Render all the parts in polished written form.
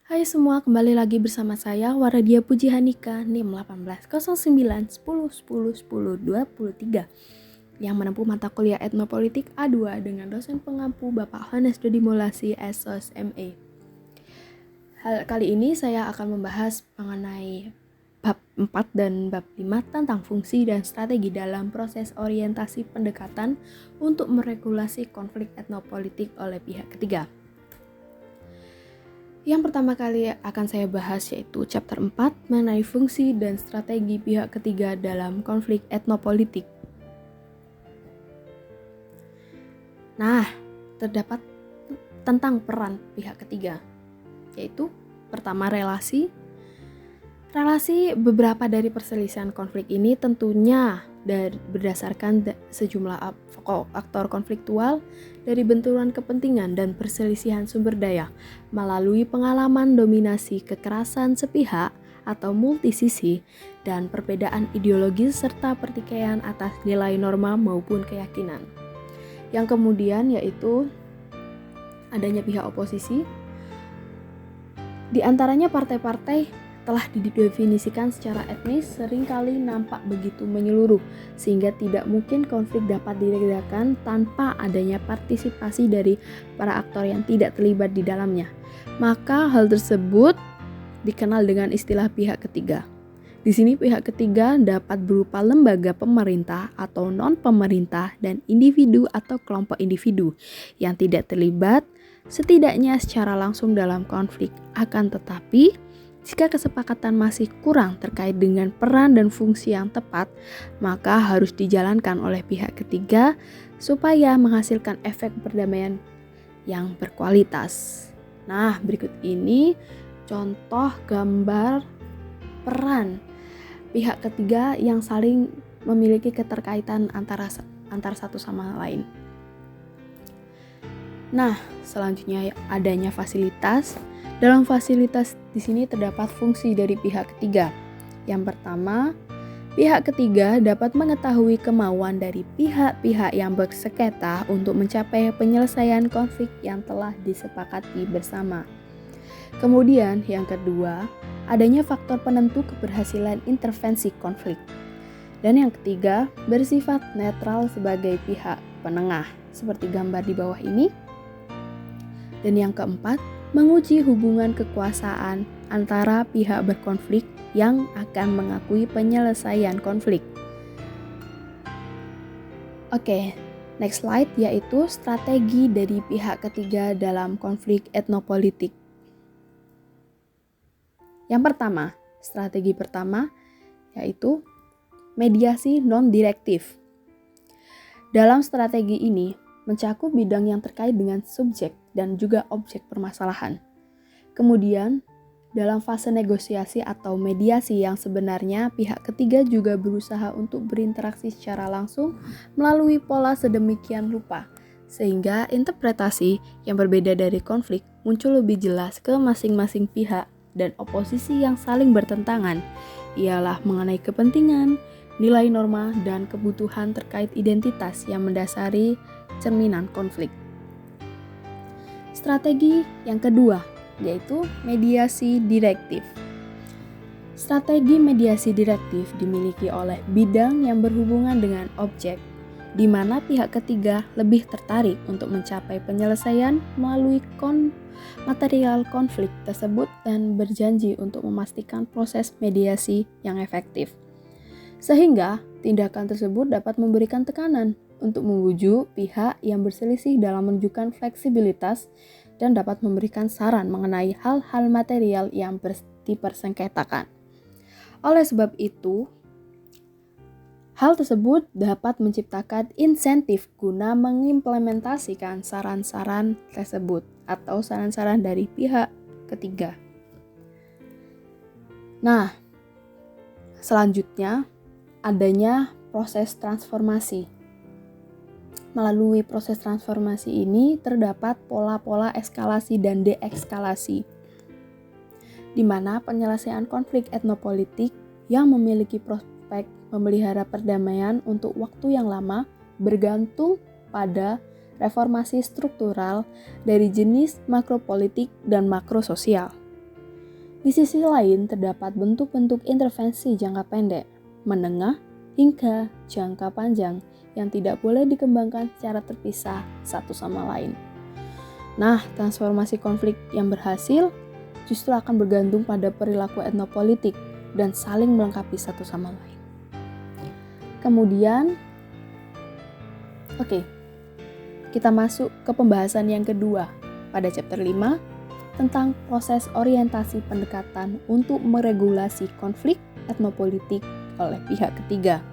Hai semua, kembali lagi bersama saya Waradia Puji Handika NIM 1809 10 10 10 23 yang menempuh mata kuliah Etnopolitik A2 dengan dosen pengampu Bapak Hones Dodi Molasi SOS MA. Kali ini saya akan membahas mengenai bab 4 dan bab 5 tentang fungsi dan strategi dalam proses orientasi pendekatan untuk meregulasi konflik etnopolitik oleh pihak ketiga. Yang pertama kali akan saya bahas yaitu chapter 4 mengenai fungsi dan strategi pihak ketiga dalam konflik etnopolitik. Nah, terdapat tentang peran pihak ketiga, yaitu pertama relasi. Relasi beberapa dari perselisihan konflik ini tentunya berdasarkan sejumlah aktor konfliktual dari benturan kepentingan dan perselisihan sumber daya melalui pengalaman dominasi kekerasan sepihak atau multisisi dan perbedaan ideologis serta pertikaian atas nilai norma maupun keyakinan. Yang kemudian yaitu adanya pihak oposisi, di antaranya partai-partai telah didefinisikan secara etnis seringkali nampak begitu menyeluruh sehingga tidak mungkin konflik dapat diredakan tanpa adanya partisipasi dari para aktor yang tidak terlibat di dalamnya. Maka hal tersebut dikenal dengan istilah pihak ketiga. Di sini pihak ketiga dapat berupa lembaga pemerintah atau non-pemerintah dan individu atau kelompok individu yang tidak terlibat setidaknya secara langsung dalam konflik. Akan tetapi jika kesepakatan masih kurang terkait dengan peran dan fungsi yang tepat, maka harus dijalankan oleh pihak ketiga supaya menghasilkan efek perdamaian yang berkualitas. Nah, berikut ini contoh gambar peran pihak ketiga yang saling memiliki keterkaitan antara satu sama lain. Nah, selanjutnya adanya fasilitas. Dalam fasilitas di sini terdapat fungsi dari pihak ketiga. Yang pertama, pihak ketiga dapat mengetahui kemauan dari pihak-pihak yang bersengketa untuk mencapai penyelesaian konflik yang telah disepakati bersama. Kemudian, yang kedua, adanya faktor penentu keberhasilan intervensi konflik. Dan yang ketiga, bersifat netral sebagai pihak penengah, seperti gambar di bawah ini. Dan yang keempat, menguji hubungan kekuasaan antara pihak berkonflik yang akan mengakui penyelesaian konflik. Oke, next slide yaitu strategi dari pihak ketiga dalam konflik etnopolitik. Yang pertama, strategi pertama yaitu mediasi non-direktif. Dalam strategi ini mencakup bidang yang terkait dengan subjek dan juga objek permasalahan. Kemudian, dalam fase negosiasi atau mediasi yang sebenarnya pihak ketiga juga berusaha untuk berinteraksi secara langsung melalui pola sedemikian rupa, sehingga interpretasi yang berbeda dari konflik muncul lebih jelas ke masing-masing pihak dan oposisi yang saling bertentangan, ialah mengenai kepentingan, nilai norma, dan kebutuhan terkait identitas yang mendasari cerminan konflik. Strategi yang kedua yaitu mediasi direktif. Strategi mediasi direktif dimiliki oleh bidang yang berhubungan dengan objek, di mana pihak ketiga lebih tertarik untuk mencapai penyelesaian melalui material konflik tersebut dan berjanji untuk memastikan proses mediasi yang efektif. Sehingga tindakan tersebut dapat memberikan tekanan untuk membujuk pihak yang berselisih dalam menunjukkan fleksibilitas dan dapat memberikan saran mengenai hal-hal material yang dipersengketakan. Oleh sebab itu, hal tersebut dapat menciptakan insentif guna mengimplementasikan saran-saran tersebut atau saran-saran dari pihak ketiga. Nah, selanjutnya adanya proses transformasi. Melalui proses transformasi ini terdapat pola-pola eskalasi dan deeskalasi, di mana penyelesaian konflik etnopolitik yang memiliki prospek memelihara perdamaian untuk waktu yang lama bergantung pada reformasi struktural dari jenis makropolitik dan makrososial. Di sisi lain, terdapat bentuk-bentuk intervensi jangka pendek, menengah, hingga jangka panjang yang tidak boleh dikembangkan secara terpisah satu sama lain. Nah, transformasi konflik yang berhasil justru akan bergantung pada perilaku etnopolitik dan saling melengkapi satu sama lain. Kemudian, kita masuk ke pembahasan yang kedua pada chapter 5 tentang proses orientasi pendekatan untuk meregulasi konflik etnopolitik oleh pihak ketiga.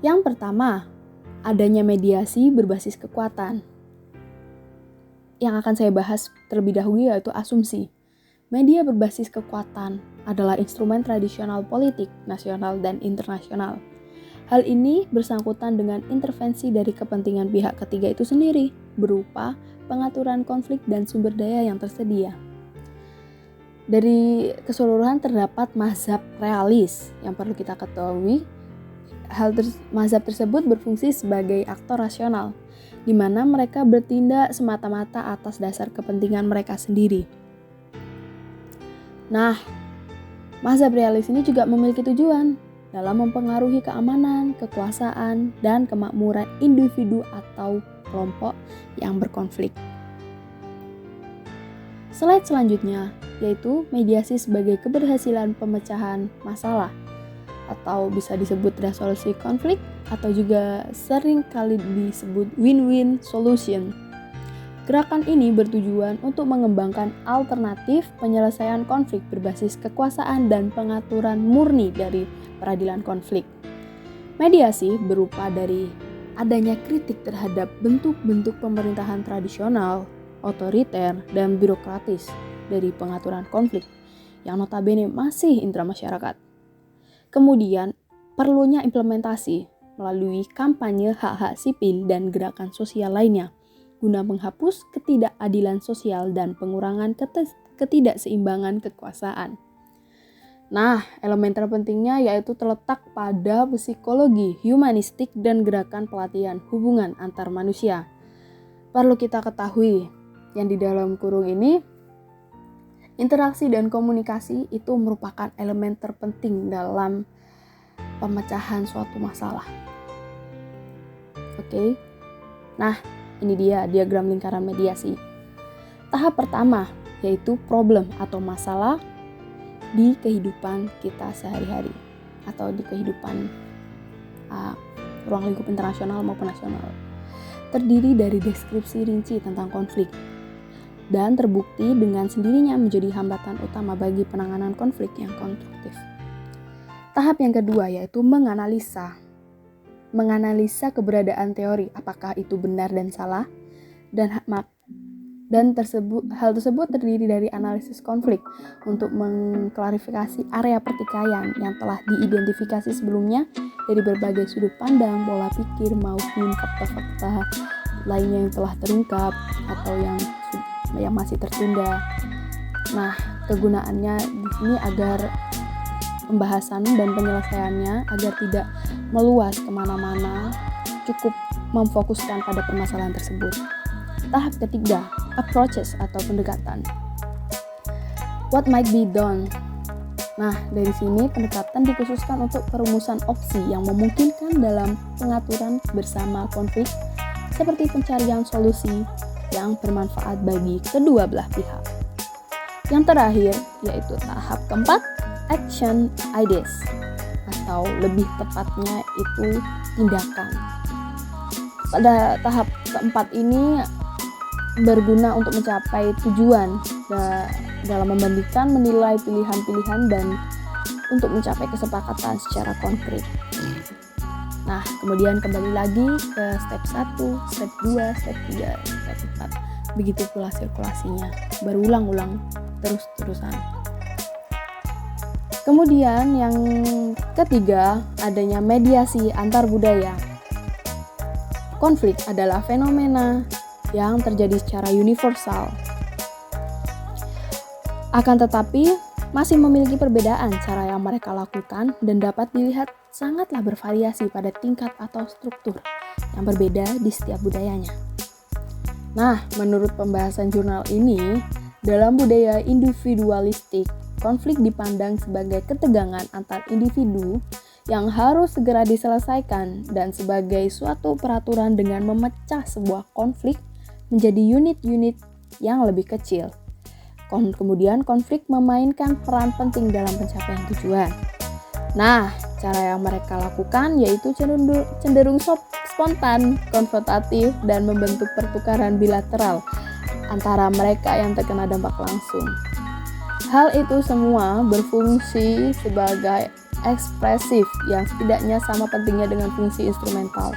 Yang pertama, adanya mediasi berbasis kekuatan. Yang akan saya bahas terlebih dahulu yaitu asumsi. Media berbasis kekuatan adalah instrumen tradisional politik nasional dan internasional. Hal ini bersangkutan dengan intervensi dari kepentingan pihak ketiga itu sendiri, berupa pengaturan konflik dan sumber daya yang tersedia. Dari keseluruhan terdapat mazhab realis yang perlu kita ketahui. Mazhab tersebut berfungsi sebagai aktor rasional, di mana mereka bertindak semata-mata atas dasar kepentingan mereka sendiri. Nah, mazhab realis ini juga memiliki tujuan dalam mempengaruhi keamanan, kekuasaan, dan kemakmuran individu atau kelompok yang berkonflik. Slide selanjutnya yaitu mediasi sebagai keberhasilan pemecahan masalah atau bisa disebut resolusi konflik atau juga sering kali disebut win-win solution. Gerakan ini bertujuan untuk mengembangkan alternatif penyelesaian konflik berbasis kekuasaan dan pengaturan murni dari peradilan konflik. Mediasi berupa dari adanya kritik terhadap bentuk-bentuk pemerintahan tradisional, otoriter, dan birokratis dari pengaturan konflik yang notabene masih intramasyarakat. Kemudian, perlunya implementasi melalui kampanye hak-hak sipil dan gerakan sosial lainnya guna menghapus ketidakadilan sosial dan pengurangan ketidakseimbangan kekuasaan. Nah, elemen terpentingnya yaitu terletak pada psikologi humanistik dan gerakan pelatihan hubungan antar manusia. Perlu kita ketahui, yang di dalam kurung ini, interaksi dan komunikasi itu merupakan elemen terpenting dalam pemecahan suatu masalah. Oke. Nah, ini dia diagram lingkaran mediasi. Tahap pertama yaitu problem atau masalah di kehidupan kita sehari-hari atau di kehidupan ruang lingkup internasional maupun nasional. Terdiri dari deskripsi rinci tentang konflik dan terbukti dengan sendirinya menjadi hambatan utama bagi penanganan konflik yang konstruktif. Tahap yang kedua yaitu menganalisa keberadaan teori, apakah itu benar dan salah, hal tersebut terdiri dari analisis konflik untuk mengklarifikasi area pertikaian yang telah diidentifikasi sebelumnya dari berbagai sudut pandang, pola pikir maupun fakta-fakta lainnya yang telah terungkap atau yang masih tertunda. Nah, kegunaannya di sini agar pembahasan dan penyelesaiannya agar tidak meluas kemana-mana, cukup memfokuskan pada permasalahan tersebut. Tahap ketiga, approaches atau pendekatan. What might be done? Nah, dari sini pendekatan dikhususkan untuk perumusan opsi yang memungkinkan dalam pengaturan bersama konflik, seperti pencarian solusi yang bermanfaat bagi kedua belah pihak. Yang terakhir, yaitu tahap keempat, action ideas, atau lebih tepatnya itu tindakan. Pada tahap keempat ini berguna untuk mencapai tujuan dalam membandingkan menilai pilihan-pilihan dan untuk mencapai kesepakatan secara konkret. Nah, kemudian kembali lagi ke step 1, step 2, step 3, step 4. Begitu pula sirkulasinya, berulang-ulang terus-terusan. Kemudian yang ketiga, adanya mediasi antar budaya. Konflik adalah fenomena yang terjadi secara universal. Akan tetapi, masih memiliki perbedaan cara yang mereka lakukan dan dapat dilihat sangatlah bervariasi pada tingkat atau struktur yang berbeda di setiap budayanya. Nah, menurut pembahasan jurnal ini, Dalam budaya individualistik, konflik dipandang sebagai ketegangan antar individu yang harus segera diselesaikan dan sebagai suatu peraturan dengan memecah sebuah konflik menjadi unit-unit yang lebih kecil. Kemudian konflik memainkan peran penting dalam pencapaian tujuan. Nah, cara yang mereka lakukan yaitu cenderung spontan, konfrontatif, dan membentuk pertukaran bilateral antara mereka yang terkena dampak langsung. Hal itu semua berfungsi sebagai ekspresif yang setidaknya sama pentingnya dengan fungsi instrumental.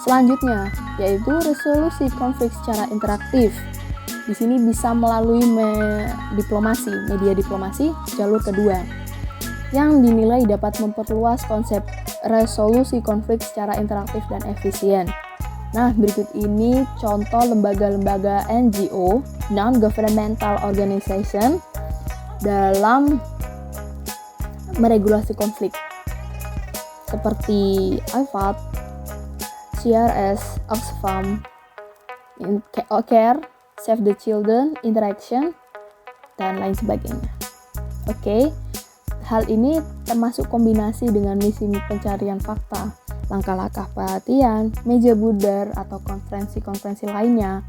Selanjutnya, yaitu resolusi konflik secara interaktif. Di sini bisa melalui media diplomasi, jalur kedua, yang dinilai dapat memperluas konsep resolusi konflik secara interaktif dan efisien. Nah, berikut ini contoh lembaga-lembaga NGO, non-governmental organization, dalam meregulasi konflik. Seperti IFAD, CRS, Oxfam, CARE, Save the Children, Interaction, dan lain sebagainya. Oke. Hal ini termasuk kombinasi dengan misi pencarian fakta, langkah-langkah pelatihan, meja bundar atau konferensi-konferensi lainnya,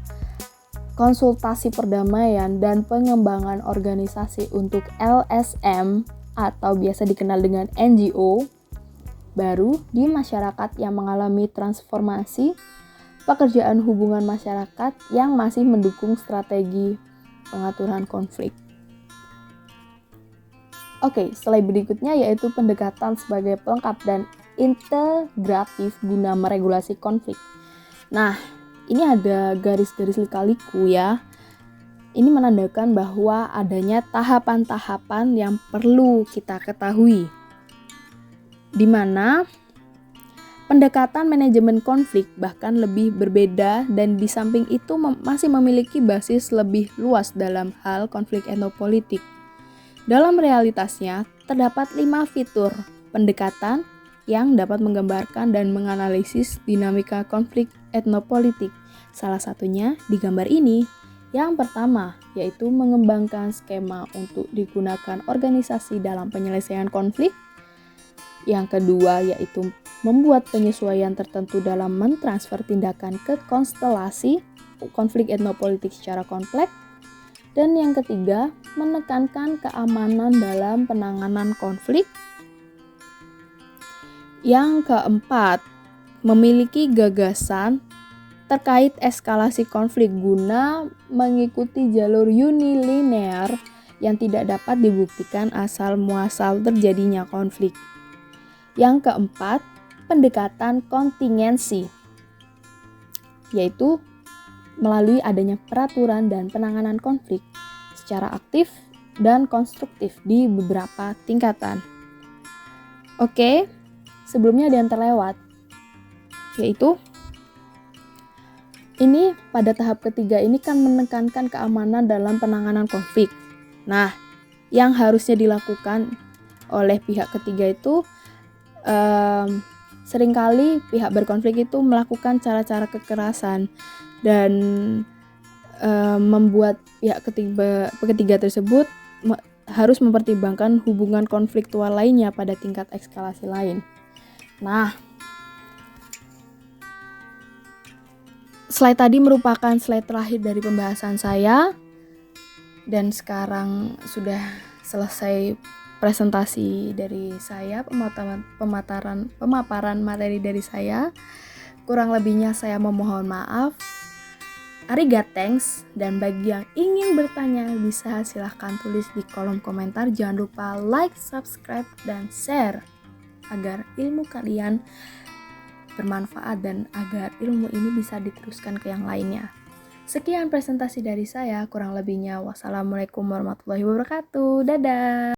konsultasi perdamaian, dan pengembangan organisasi untuk LSM atau biasa dikenal dengan NGO baru di masyarakat yang mengalami transformasi, pekerjaan hubungan masyarakat yang masih mendukung strategi pengaturan konflik. Oke, slide berikutnya yaitu pendekatan sebagai pelengkap dan integratif guna meregulasi konflik. Nah, ini ada garis-garis lika-liku ya. Ini menandakan bahwa adanya tahapan-tahapan yang perlu kita ketahui. Di mana pendekatan manajemen konflik bahkan lebih berbeda dan di samping itu masih memiliki basis lebih luas dalam hal konflik etnopolitik. Dalam realitasnya, terdapat 5 fitur pendekatan yang dapat menggambarkan dan menganalisis dinamika konflik etnopolitik. Salah satunya di gambar ini. Yang pertama, yaitu mengembangkan skema untuk digunakan organisasi dalam penyelesaian konflik. Yang kedua, yaitu membuat penyesuaian tertentu dalam mentransfer tindakan ke konstelasi konflik etnopolitik secara kompleks. Dan yang ketiga, menekankan keamanan dalam penanganan konflik. Yang keempat, memiliki gagasan terkait eskalasi konflik guna mengikuti jalur unilinear yang tidak dapat dibuktikan asal muasal terjadinya konflik. Yang keempat, pendekatan kontingensi, yaitu melalui adanya peraturan dan penanganan konflik secara aktif dan konstruktif di beberapa tingkatan. Oke, sebelumnya ada yang terlewat, yaitu ini pada tahap ketiga ini kan menekankan keamanan dalam penanganan konflik. Nah, yang harusnya dilakukan oleh pihak ketiga itu seringkali pihak berkonflik itu melakukan cara-cara kekerasan dan membuat pihak ketiga tersebut harus mempertimbangkan hubungan konfliktual lainnya pada tingkat eskalasi lain. Nah, slide tadi merupakan slide terakhir dari pembahasan saya dan sekarang sudah selesai presentasi dari saya, pemaparan materi dari saya. Kurang lebihnya saya memohon maaf. Arigatanks, dan bagi yang ingin bertanya bisa silahkan tulis di kolom komentar. Jangan lupa like, subscribe, dan share agar ilmu kalian bermanfaat dan agar ilmu ini bisa diteruskan ke yang lainnya. Sekian presentasi dari saya, kurang lebihnya wassalamualaikum warahmatullahi wabarakatuh. Dadah.